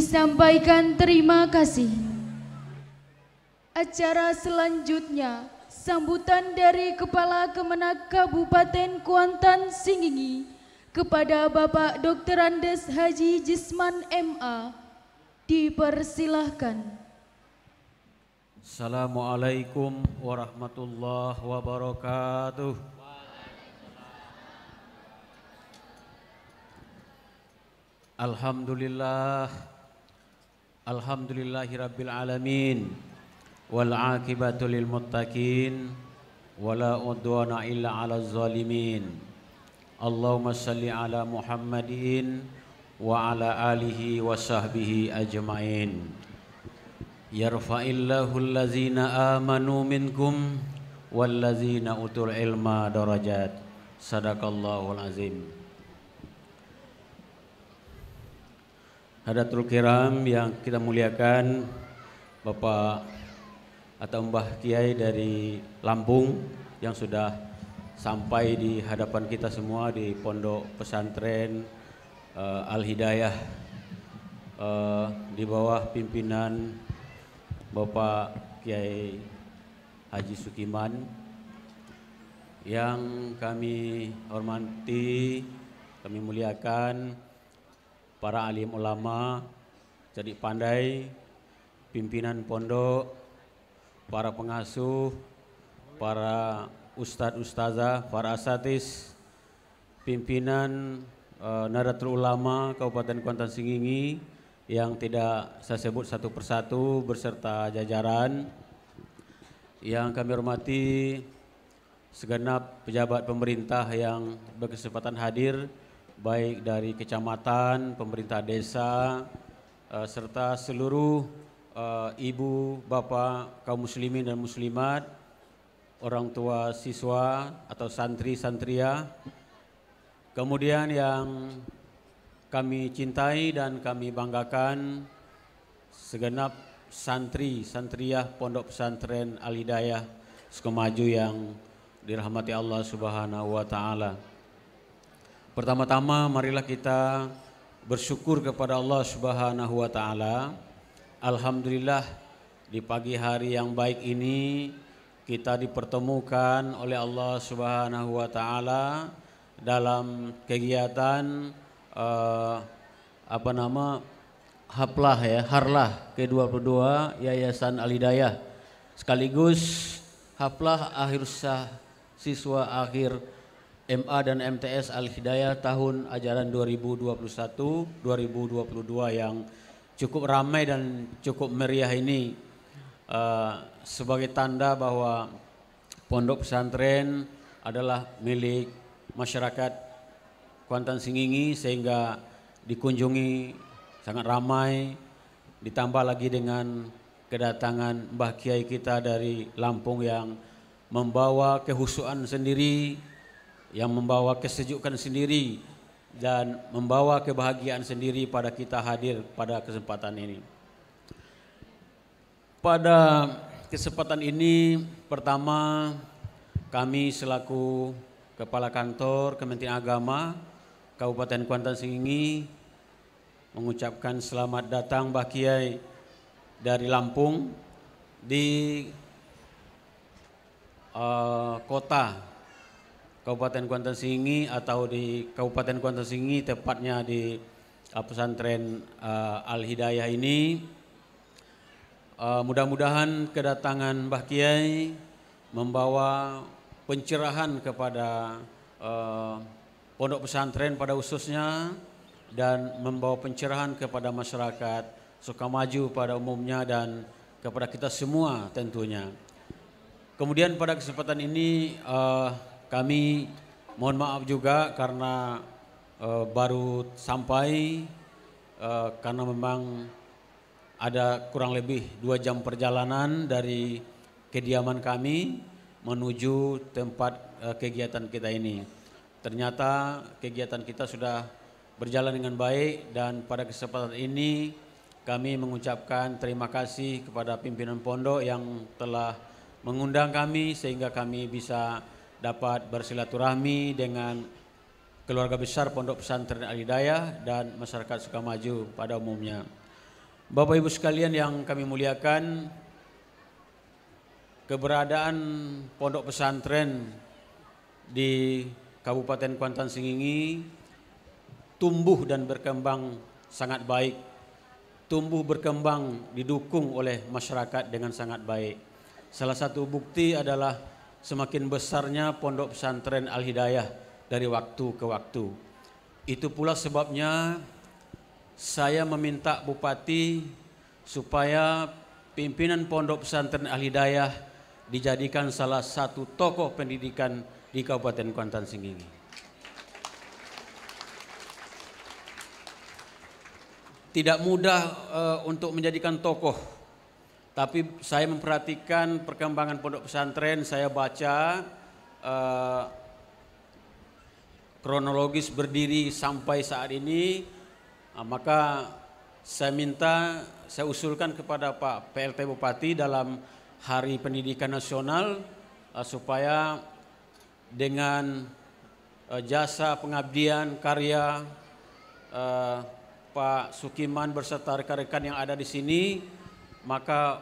sampaikan terima kasih. Acara selanjutnya, sambutan dari Kepala Kemenak Kabupaten Kuantan Singingi kepada Bapak Dr. Andes Haji Jisman MA. Dipersilahkan. Assalamualaikum warahmatullahi wabarakatuh. Alhamdulillahirabbil alamin wal aqibatu lil muttaqin wala udwana illa 'alaz zalimin. Allahumma shalli ala Muhammadin wa ala alihi wa sahbihi ajmain. Yarfa'illahu allazina amanu minkum wallazina utul ilma darajat. Sadaqallahul azim. Hadatul kiram yang kita muliakan, Bapak atau Mbah Kiai dari Lampung yang sudah sampai di hadapan kita semua di Pondok Pesantren Al-Hidayah di bawah pimpinan Bapak Kiai Haji Sukiman, yang kami hormati, kami muliakan para alim ulama, cerdik pandai, pimpinan pondok, para pengasuh, para ustadz ustazah, para asatidz, pimpinan Nahdlatul Ulama Kabupaten Kuantan Singingi yang tidak saya sebut satu persatu berserta jajaran, yang kami hormati segenap pejabat pemerintah yang berkesempatan hadir, baik dari kecamatan, pemerintah desa, serta seluruh ibu, bapak, kaum muslimin dan muslimat, orang tua siswa atau santri-santria, kemudian yang kami cintai dan kami banggakan, segenap santri-santriah Pondok Pesantren Al-Hidayah Sukamaju yang dirahmati Allah Subhanahu wa taala. Pertama-tama marilah kita bersyukur kepada Allah Subhanahu wa taala. Alhamdulillah di pagi hari yang baik ini kita dipertemukan oleh Allah Subhanahu wa taala dalam kegiatan Harlah ke-22 Yayasan Al-Hidayah, sekaligus haflah akhir siswa akhir MA dan MTS Al-Hidayah tahun ajaran 2021-2022 yang cukup ramai dan cukup meriah ini, sebagai tanda bahwa pondok pesantren adalah milik masyarakat Kuantan Singingi, sehingga dikunjungi sangat ramai, ditambah lagi dengan kedatangan Mbah Kiai kita dari Lampung yang membawa kehusuan sendiri, yang membawa kesejukan sendiri dan membawa kebahagiaan sendiri pada kita hadir pada kesempatan ini. Pada kesempatan ini, pertama kami selaku Kepala Kantor Kementerian Agama Kabupaten Kuantan Singingi mengucapkan selamat datang Mbah Kiai dari Lampung di kota Kabupaten Kuantan Singingi, atau di Kabupaten Kuantan Singingi, tepatnya di pesantren Al-Hidayah ini. Mudah-mudahan kedatangan Mbah Kiai membawa pencerahan kepada pondok pesantren pada khususnya, dan membawa pencerahan kepada masyarakat Sukamaju pada umumnya dan kepada kita semua tentunya. Kemudian pada kesempatan ini kami mohon maaf juga karena baru sampai, karena memang ada kurang lebih 2 jam perjalanan dari kediaman kami menuju tempat kegiatan kita ini. Ternyata kegiatan kita sudah berjalan dengan baik, dan pada kesempatan ini kami mengucapkan terima kasih kepada pimpinan pondok yang telah mengundang kami sehingga kami bisa dapat bersilaturahmi dengan keluarga besar Pondok Pesantren Al-Hidayah dan masyarakat Sukamaju pada umumnya. Bapak Ibu sekalian yang kami muliakan, keberadaan pondok pesantren di Kabupaten Kuantan Sengingi tumbuh dan berkembang sangat baik, tumbuh berkembang didukung oleh masyarakat dengan sangat baik. Salah satu bukti adalah semakin besarnya pondok pesantren Al-Hidayah dari waktu ke waktu. Itu pula sebabnya saya meminta Bupati supaya pimpinan pondok pesantren Al-Hidayah dijadikan salah satu tokoh pendidikan di Kabupaten Kuantan Sengingi. Tidak mudah untuk menjadikan tokoh, tapi saya memperhatikan perkembangan pondok pesantren, saya baca kronologis berdiri sampai saat ini. Maka saya usulkan kepada Pak PLT Bupati dalam Hari Pendidikan Nasional supaya dengan jasa pengabdian karya Pak Sukiman beserta rekan-rekan yang ada di sini, maka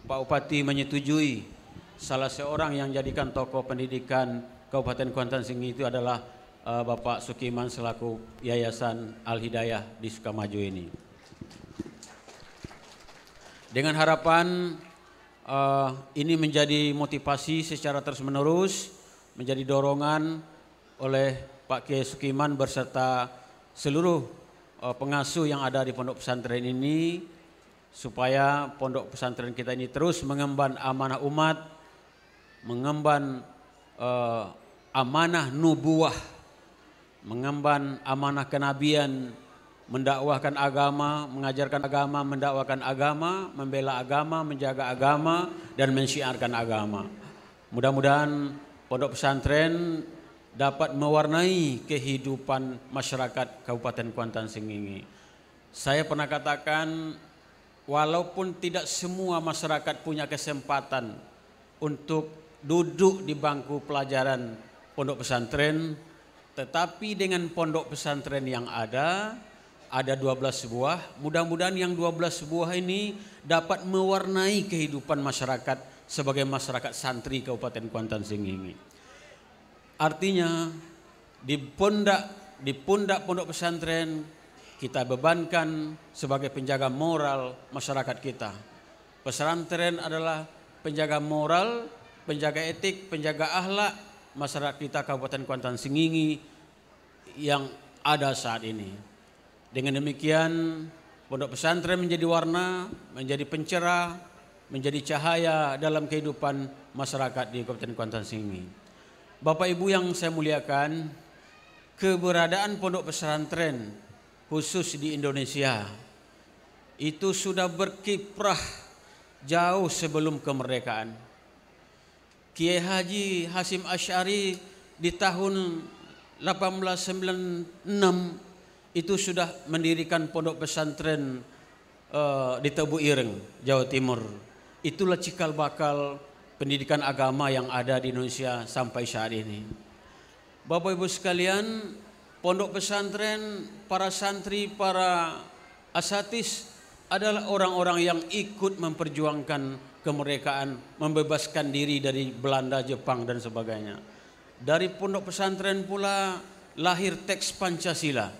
Pak Bupati menyetujui salah seorang yang jadikan tokoh pendidikan Kabupaten Kuantan Sengingi itu adalah Bapak Sukiman selaku Yayasan Al-Hidayah di Sukamaju ini. Dengan harapan ini menjadi motivasi secara terus-menerus, menjadi dorongan oleh Pak Kiai Sukiman beserta seluruh pengasuh yang ada di pondok pesantren ini, supaya pondok pesantren kita ini terus mengemban amanah umat, mengemban amanah nubuah, mengemban amanah kenabian, mendakwahkan agama, mengajarkan agama, mendakwakan agama, membela agama, menjaga agama, dan mensyiarkan agama. Mudah-mudahan pondok pesantren dapat mewarnai kehidupan masyarakat Kabupaten Kuantan Sengingi. Saya pernah katakan, walaupun tidak semua masyarakat punya kesempatan untuk duduk di bangku pelajaran pondok pesantren, tetapi dengan pondok pesantren yang ada 12 buah, mudah-mudahan yang 12 buah ini dapat mewarnai kehidupan masyarakat sebagai masyarakat santri Kabupaten Kuantan Sengingi. Artinya di pundak pondok pesantren kita bebankan sebagai penjaga moral masyarakat kita. Pesantren adalah penjaga moral, penjaga etik, penjaga akhlak masyarakat kita Kabupaten Kuantan Sengingi yang ada saat ini. Dengan demikian pondok pesantren menjadi warna, menjadi pencerah, menjadi cahaya dalam kehidupan masyarakat di Kabupaten Kuantan Sengingi. Bapak Ibu yang saya muliakan, keberadaan pondok pesantren khusus di Indonesia itu sudah berkiprah jauh sebelum kemerdekaan. Kiai Haji Hasyim Asy'ari di tahun 1896 itu sudah mendirikan pondok pesantren di Tebu Ireng, Jawa Timur. Itulah cikal bakal pendidikan agama yang ada di Indonesia sampai saat ini. Bapak Ibu sekalian, pondok pesantren, para santri, para asatis adalah orang-orang yang ikut memperjuangkan kemerdekaan, membebaskan diri dari Belanda, Jepang dan sebagainya. Dari pondok pesantren pula lahir teks Pancasila.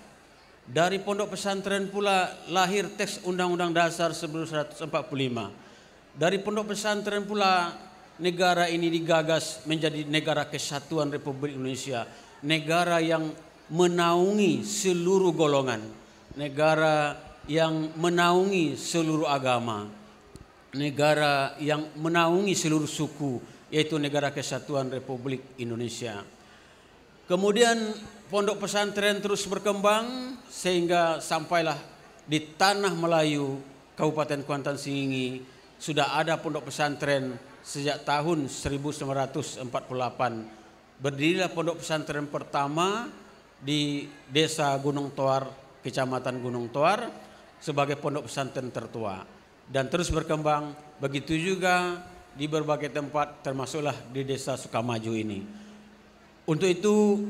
Dari pondok pesantren pula lahir teks Undang-Undang Dasar 1945. Dari pondok pesantren pula negara ini digagas menjadi negara kesatuan Republik Indonesia, negara yang menaungi seluruh golongan, negara yang menaungi seluruh agama, negara yang menaungi seluruh suku, yaitu negara kesatuan Republik Indonesia. Kemudian pondok pesantren terus berkembang sehingga sampailah di tanah Melayu Kabupaten Kuantan Sengingi sudah ada pondok pesantren sejak tahun 1948. Berdirilah pondok pesantren pertama di Desa Gunung Toar, Kecamatan Gunung Toar, sebagai pondok pesantren tertua, dan terus berkembang. Begitu juga di berbagai tempat, termasuklah di Desa Sukamaju ini. Untuk itu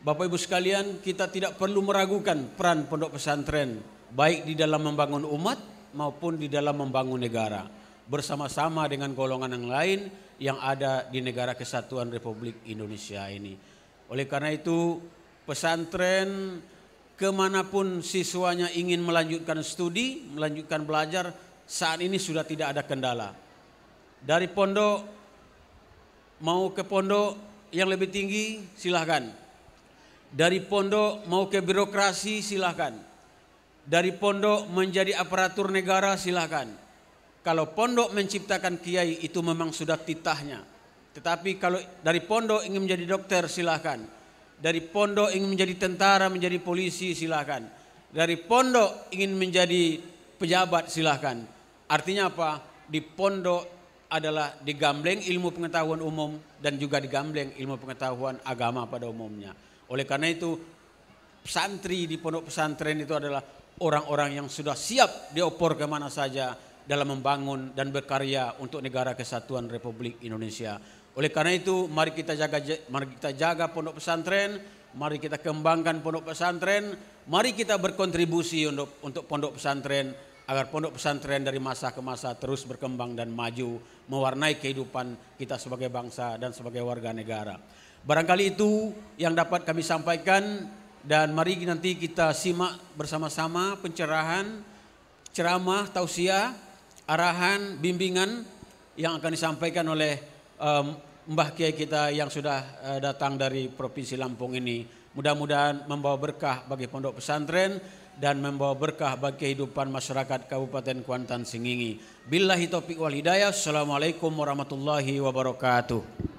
Bapak Ibu sekalian, kita tidak perlu meragukan peran pondok pesantren baik di dalam membangun umat maupun di dalam membangun negara bersama-sama dengan golongan yang lain yang ada di negara kesatuan Republik Indonesia ini. Oleh karena itu pesantren kemanapun siswanya ingin melanjutkan studi, melanjutkan belajar, saat ini sudah tidak ada kendala. Dari pondok mau ke pondok yang lebih tinggi silahkan. Dari pondok mau ke birokrasi silahkan. Dari pondok menjadi aparatur negara silahkan. Kalau pondok menciptakan kiai itu memang sudah titahnya. Tetapi kalau dari pondok ingin menjadi dokter silahkan. Dari pondok ingin menjadi tentara, menjadi polisi silahkan. Dari pondok ingin menjadi pejabat silahkan. Artinya apa? Di pondok adalah digambleng ilmu pengetahuan umum dan juga digambleng ilmu pengetahuan agama pada umumnya. Oleh karena itu santri di pondok pesantren itu adalah orang-orang yang sudah siap diopor kemana saja dalam membangun dan berkarya untuk negara kesatuan Republik Indonesia. Oleh karena itu mari kita jaga pondok pesantren, mari kita kembangkan pondok pesantren, mari kita berkontribusi untuk pondok pesantren agar pondok pesantren dari masa ke masa terus berkembang dan maju mewarnai kehidupan kita sebagai bangsa dan sebagai warga negara. Barangkali itu yang dapat kami sampaikan, dan mari nanti kita simak bersama-sama pencerahan, ceramah, tausiah, arahan, bimbingan yang akan disampaikan oleh Mbah Kiai kita yang sudah datang dari Provinsi Lampung ini. Mudah-mudahan membawa berkah bagi pondok pesantren dan membawa berkah bagi kehidupan masyarakat Kabupaten Kuantan Sengingi. Billahi taufiq wal hidayah. Assalamualaikum warahmatullahi wabarakatuh.